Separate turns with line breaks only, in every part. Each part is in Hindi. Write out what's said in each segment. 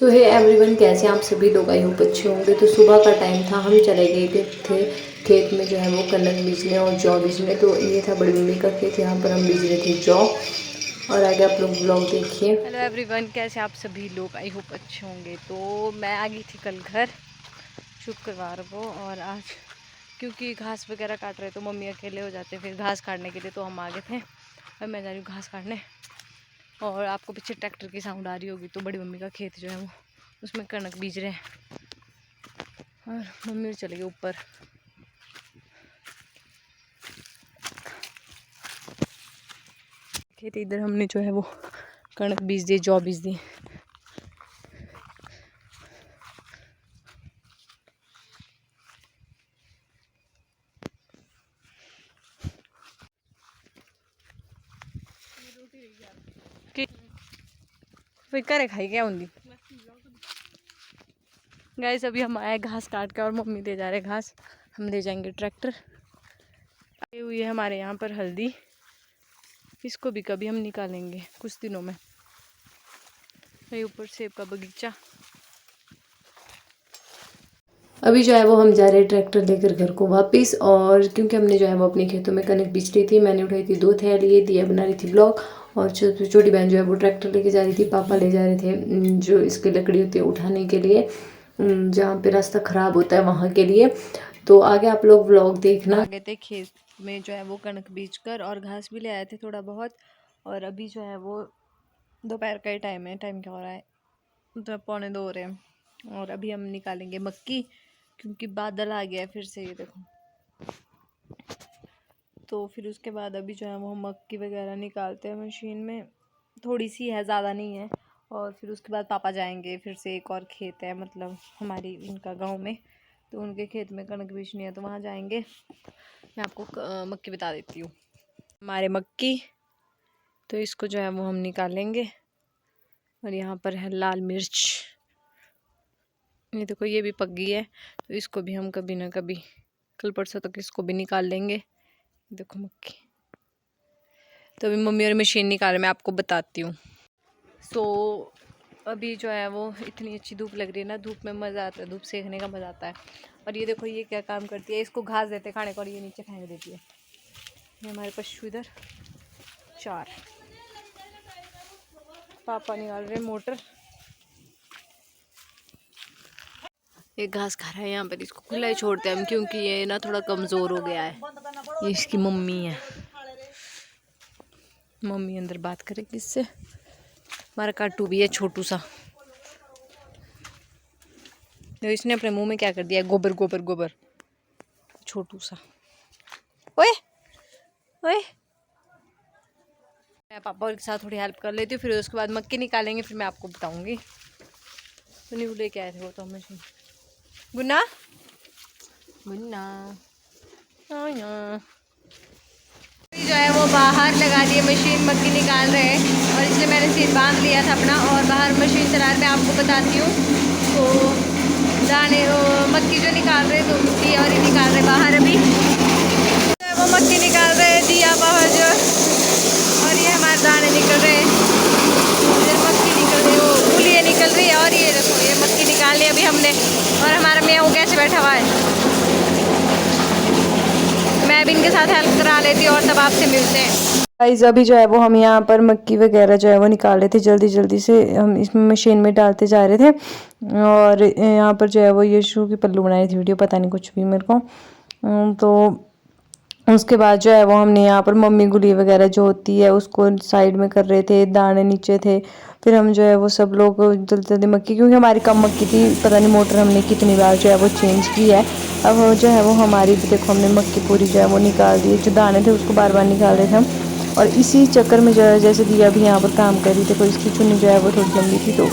तो हे एवरीवन, कैसे आप सभी लोग? आई होप अच्छे होंगे। तो सुबह का टाइम था, हम चले गए थे खेत में जो है वो कनक बीजने और जौ बीजने। तो ये था बड़ी मम्मी का खेत, यहाँ पर हम बीज रहे थे जौ। और आगे आप लोग ब्लॉग देखिए।
हेलो एवरीवन, कैसे आप सभी लोग? आई होप अच्छे होंगे। तो मैं आ गई थी कल घर शुक्रवार को, और आज क्योंकि घास वगैरह काट रहे तो मम्मी अकेले हो जाते फिर घास काटने के लिए, तो हम आ गए थे। और मैं जा रही हूँ घास काटने। और आपको पीछे ट्रैक्टर की साउंड आ रही होगी, तो बड़ी मम्मी का खेत जो है वो उसमें कनक बीज रहे हैं। और मम्मी चले गए ऊपर। खेत इधर हमने जो है वो कनक बीज दी, जौ बीज दी। फिर करे खाई क्या होंगी गाइस। अभी हम आए घास काट के और मम्मी ले जा रहे घास, हम ले जाएंगे ट्रैक्टर। आई हुई है हमारे यहाँ पर हल्दी, इसको भी कभी हम निकालेंगे कुछ दिनों में। ये ऊपर सेब का बगीचा।
अभी जो है वो हम जा रहे हैं ट्रैक्टर लेकर घर को वापस। और क्योंकि हमने जो है वो अपने खेतों में कनक बीज रही थी, मैंने उठाई थी 2 थैली, दिया बना रही थी ब्लॉग। और छोटी बहन जो है वो ट्रैक्टर लेके जा रही थी, पापा ले जा रहे थे जो इसकी लकड़ी होती है उठाने के लिए, जहाँ पे रास्ता ख़राब होता है वहाँ के लिए। तो आगे आप लोग व्लॉग देखना।
आगे थे खेत में जो है वो कनक बीज कर, और घास भी ले आए थे थोड़ा बहुत। और अभी जो है वो दोपहर का ही टाइम है। टाइम क्या हो रहा है? तो 1:45 हो रहे हैं। और अभी हम निकालेंगे मक्की, क्योंकि बादल आ गया है फिर से, ये देखो। तो फिर उसके बाद अभी जो है वो हम मक्की वगैरह निकालते हैं मशीन में। थोड़ी सी है, ज़्यादा नहीं है। और फिर उसके बाद पापा जाएंगे फिर से, एक और खेत है मतलब हमारी इनका गांव में, तो उनके खेत में कनक बीजनी है, तो वहाँ जाएंगे। मैं आपको मक्की बता देती हूँ। हमारे मक्की, तो इसको जो है वो हम निकालेंगे। और यहाँ पर है लाल मिर्च, ये देखो ये भी पक गई है, तो इसको भी हम कभी ना कभी कल परसों तक इसको भी निकाल लेंगे। देखो मक्की। तो अभी मम्मी और मशीन निकाल, मैं आपको बताती हूँ। सो अभी जो है वो इतनी अच्छी धूप लग रही है ना, धूप में मज़ा आता है, धूप सेकने का मज़ा आता है। और ये देखो ये क्या काम करती है, इसको घास देते खाने को और ये नीचे फेंक देती है। ये हमारे पशु इधर 4। पापा निकाल रहे मोटर। ये घास खा रहा है यहाँ पर, इसको खुला ही छोड़ते हैं हम, क्योंकि ये ना थोड़ा कमज़ोर हो गया है। ये इसकी मम्मी है, मम्मी अंदर बात करेगी इससे। हमारा काटू भी है छोटू सा, तो इसने अपने मुंह में क्या कर दिया है, गोबर गोबर गोबर, छोटू सा। ओए ओए, मैं पापा के साथ थोड़ी हेल्प कर लेती हूँ, फिर उसके बाद मक्की निकालेंगे, फिर मैं आपको बताऊंगी। तो नहीं लेके आए थे वो तो हमें। गुन्ना गुन्ना जो है वो बाहर लगा दिए मशीन, मक्की निकाल रहे हैं। और इसलिए मैंने सीट बांध लिया था अपना, और बाहर मशीन चला रहे, मैं आपको बताती हूँ। तो दाने मक्की जो निकाल रहे तो दिया और ये निकाल रहे बाहर। अभी वो मक्की निकाल रहे दिया बाहर जो, और ये हमारे दाने निकल रहे हैं। इधर मक्की निकल रही, वो फूलियाँ निकल रही है। और ये देखो ये मक्की निकाल ली अभी हमने। और हमारा मियाँ वो कैसे बैठा हुआ है, मैं भी इनके साथ हेल्प करा लेती हूँ, और तब आपसे मिलते हैं।
गाइस अभी जो है वो हम यहाँ पर मक्की वगैरह जो है वो निकाल रहे थे, जल्दी जल्दी से हम इस मशीन में डालते जा रहे थे। और यहाँ पर जो है वो यीशु की पल्लू बनाई थी वीडियो, पता नहीं कुछ भी मेरे को। तो उसके बाद जो है वो हमने यहाँ पर मम्मी गुली वगैरह जो होती है उसको साइड में कर रहे थे, दाने नीचे थे। फिर हम जो है वो सब लोग जल्दी जल्दी मक्की, क्योंकि हमारी कम मक्की थी, पता नहीं मोटर हमने कितनी बार जो है वो चेंज की है। अब जो है वो हमारी देखो हमने मक्की पूरी जो है वो निकाल दी, जो दाने थे उसको बार बार निकाल रहे थे हम। और इसी चक्कर में जो है जैसे दिया भी यहाँ पर काम कर रही थी, कोई इसकी चुन्नी जो है वो थोड़ी लंबी थी, तो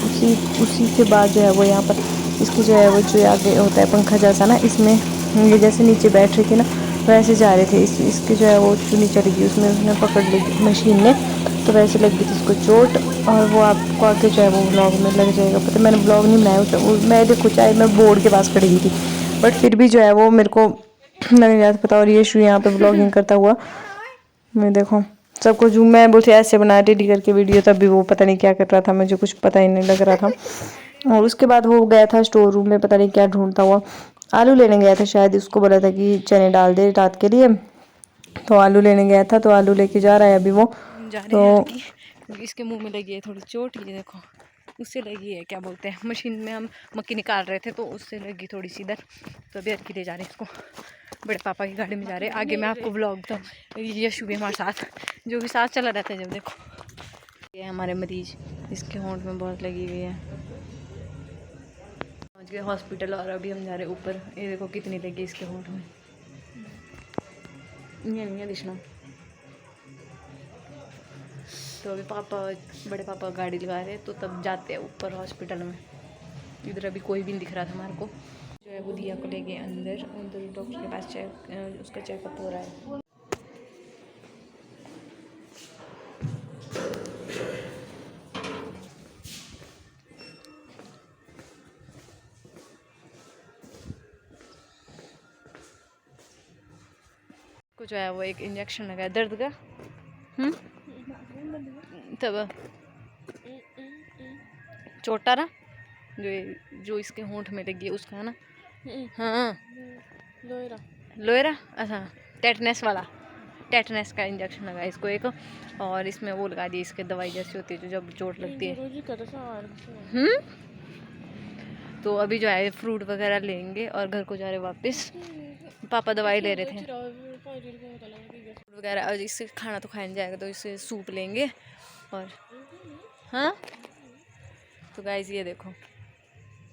उसी के बाद जो है वो यहाँ पर इसकी जो है वो जो आगे होता है पंखा जैसा ना, इसमें ये जैसे नीचे बैठ रही थी ना वैसे जा रहे थे। इसकी जो है वो चुन्नी चढ़ गई, उसमें उसने पकड़ ली मशीन ने, तो वैसे लग गई थी इसको चोट। और वो आपको आगे जो है वो ब्लॉग में लग जाएगा पता। मैंने ब्लॉग नहीं बनाया, मैं देखो चाहे मैं बोर्ड के पास खड़ी हुई थी, बट फिर भी जो है वो मेरे को लग गया था पता। और ये शू यहाँ पे ब्लॉगिंग करता हुआ, मैं देखो सबको जो मैं बोलती ऐसे बना रेडी करके वीडियो, तब भी वो पता नहीं क्या कर रहा था, मुझे कुछ पता ही नहीं लग रहा था। और उसके बाद वो गया था स्टोर रूम में, पता नहीं क्या ढूंढता हुआ, आलू लेने गया था शायद, उसको बोला था कि चने डाल दे रात के लिए, तो आलू लेने गया था, तो आलू लेके जा रहा है अभी वो।
हम जा रहे
तो
हैं अर्की, क्योंकि इसके मुंह में लगी है थोड़ी चोट, ये देखो उससे लगी है, क्या बोलते हैं, मशीन में हम मक्की निकाल रहे थे तो उससे लगी थोड़ी सी इधर, तो अभी अर्की ले जा रहे हैं इसको, बड़े पापा की गाड़ी में जा रहे हैं। आगे मैं आपको ब्लॉग बताऊँ, यशु भी हमारे साथ, जो भी साथ चला रहता है जब देखो। ये है हमारे मरीज, इसके होंठ में बहुत लगी हुई है। पहुँच गए हॉस्पिटल और अभी हम जा रहे हैं ऊपर। ये देखो कितनी लगी इसके होंठ में, ये नहीं है दिशना। तो अभी पापा, बड़े पापा गाड़ी लगा रहे हैं, तो तब जाते हैं ऊपर हॉस्पिटल में। इधर अभी कोई भी नहीं दिख रहा था हमारे को, जो है वो दिया को ले गए अंदर, उधर डॉक्टर के पास उसका चेकअप हो रहा है। कुछ है वो एक इंजेक्शन लगा है दर्द का, तब चोटा ना जो इसके होंठ में लगी है उसका है ना। हाँ लोएरा, लोएरा, अच्छा टेटनेस वाला, टेटनेस का इंजेक्शन लगा इसको एक, और इसमें वो लगा दी इसके दवाई जैसी होती है जो जब चोट लगती है। तो अभी जो है फ्रूट वगैरह लेंगे और घर को जा रहे वापस। पापा दवाई ले रहे थे फ्रूट वगैरह, और इससे खाना तो खाया नहीं जाएगा, तो इससे सूप लेंगे। और हाँ, तो गाइस ये देखो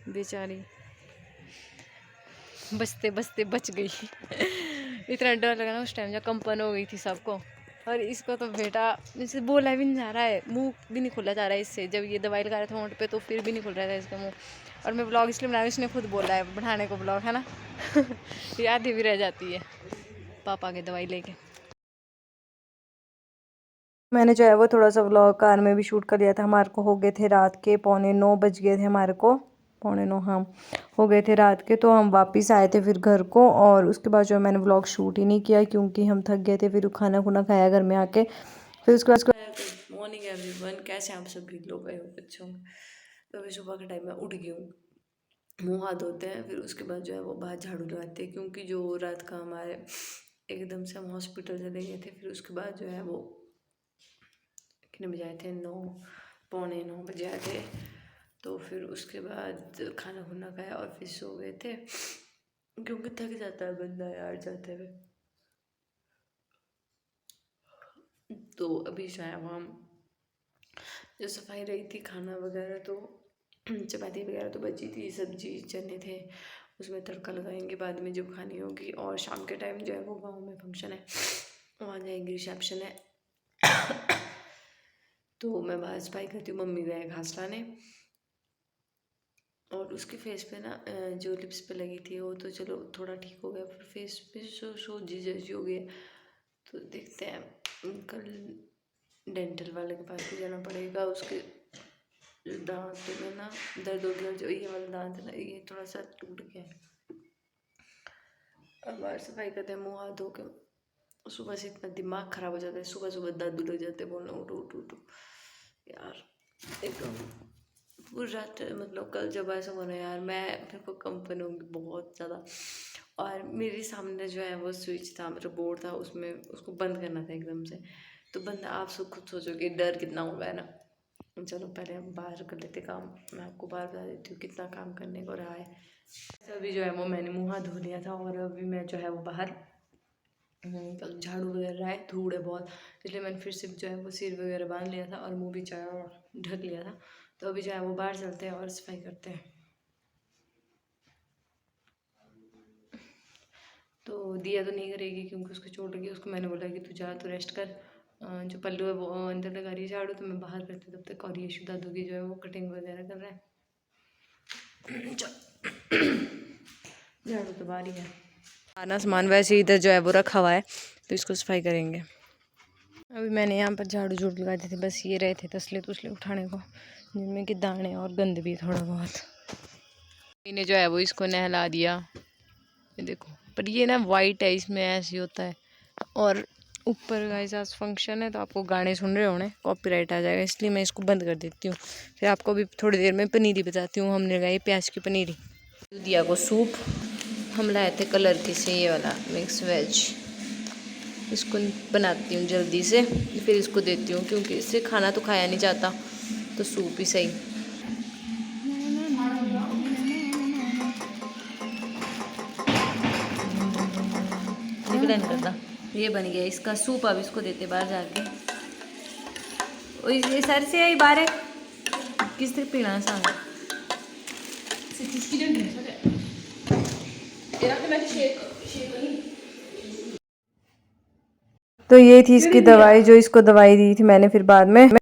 बेचारी बचते बचते बच गई। इतना डर लगा ना उस टाइम जब कंपन हो गई थी सबको। और इसको तो बेटा जैसे बोला भी नहीं जा रहा है, मुंह भी नहीं खोला जा रहा है इससे। जब ये दवाई लगा रहे थे होंठ पे तो फिर भी नहीं खुल रहा था इसका मुंह। और मैं ब्लॉग इसलिए बना रही हूँ, इसने खुद बोला है बढ़ाने को ब्लॉग, है ना। याद ही भी रह जाती है पापा की दवाई लेके।
मैंने जो है वो थोड़ा सा व्लॉग कार में भी शूट कर लिया था। हमारे को हो गए थे रात के 8:45 बज गए थे हमारे को, 8:45 हाँ हो गए थे रात के। तो हम वापस आए थे फिर घर को, और उसके बाद जो मैंने व्लॉग शूट ही नहीं किया क्योंकि हम थक गए थे। फिर खाना खुना खाया घर में आके, फिर उसके बाद
गुड मॉर्निंग एवरीवन, कैसे आप सभी लोग आए हो बच्चों। तो अभी सुबह के टाइम में उठ गई हूँ, मुँह हाथ धोते हैं, फिर उसके बाद जो है वो बाहर झाड़ू लगाते हैं, क्योंकि जो रात का हमारे एकदम से हम हॉस्पिटल चले गए थे। फिर उसके बाद जो है वो कितने बजे आए थे, 9 पौने 9 बजे आए थे। तो फिर उसके बाद खाना खुना खाया और फिर सो गए थे, क्योंकि थक जाता है बंदा यार जाते हुए। तो अभी जो है वो जो सफाई रही थी, खाना वगैरह तो चपाती वगैरह तो बची थी, सब्जी चने थे, उसमें तड़का लगाएंगे बाद में जब खानी होगी। और शाम के टाइम जो है वो गांव में फंक्शन है, वहाँ जाएंगे, रिसेप्शन है। तो मैं बाहर सफाई करती हूँ, मम्मी गए घास लाने। और उसके फेस पे ना जो लिप्स पे लगी थी वो तो चलो थोड़ा ठीक हो गया, पर फेस पे सोजी जैसी हो गया। तो देखते हैं कल डेंटल वाले के पास भी जाना पड़ेगा। उसके दांत में ना दर्द हो गया, जो ये वाला दांत है ना ये थोड़ा सा टूट गया है। अब बाहर सफाई करते हैं, मुँह हाथ धो के। सुबह से इतना दिमाग खराब हो जाता है, सुबह सुबह दादू लग जाते हैं बोलना उठो उठो उठो यार। एकदम पूरी रात मतलब कल जब ऐसा हुआ ना यार, मैं मेरे को कंपन होगी बहुत ज़्यादा। और मेरे सामने जो है वो स्विच था, मतलब बोर्ड था, उसमें उसको बंद करना था एकदम से। तो बंद आप सब खुद सोचोगे डर कितना होगा, है ना। चलो पहले हम बाहर कर लेते काम, मैं आपको बाहर बता देती हूँ कितना काम करने को रहा है। अभी जो है वो मैंने मुँह हाथ धो लिया था, और अभी मैं जो है वो बाहर झाड़ू वगैरह है, धूड़ है बहुत, इसलिए मैंने फिर से जो है वो सिर वगैरह बांध लिया था और मुँह भी ढक लिया था। तो अभी जो है वो बाहर चलते हैं और सफाई करते हैं। तो दिया तो नहीं करेगी क्योंकि उसको चोट लगी, उसको मैंने बोला कि तू जा, तो रेस्ट कर। जो पल्लू है वो अंदर लगा रही है झाड़ू, तो मैं बाहर करती तब तक। और ये शुदा दूगी जो है वो कटिंग वगैरह कर रहा है। झाड़ू तो बाहर ही है, खाना सामान वैसे इधर जो है वो रखा हुआ है, तो इसको सफाई करेंगे। अभी मैंने यहाँ पर झाड़ू झूड़ लगा दी थी, बस ये रहे थे तसले तुसले उठाने को, जिनमें कि दाने और गंद भी थोड़ा बहुत। इन्हें जो है वो इसको नहला दिया, ये देखो। पर ये ना वाइट है, इसमें ऐसे होता है। और
ऊपर गाइस आज फंक्शन है तो आपको गाने सुन रहे होने, कॉपीराइट आ जाएगा, इसलिए मैं इसको बंद कर देती हूँ। फिर आपको भी थोड़ी देर में पनीरी बताती हूँ। हमने लगाई प्याज की पनीरी। दिया को सूप हम लाए थे कलर की से, ये वाला मिक्स वेज। इसको बनाती हूँ जल्दी से, फिर इसको देती हूँ क्योंकि इससे खाना तो खाया नहीं जाता, तो सूप ही सही। निकलन करता ये बन गया इसका सूप। अब इसको देते बाहर जाके। और ये सर से आई बाहर किस तरह पीना सांग।
तो ये थी इसकी दवाई, जो इसको दवाई दी थी मैंने फिर बाद में।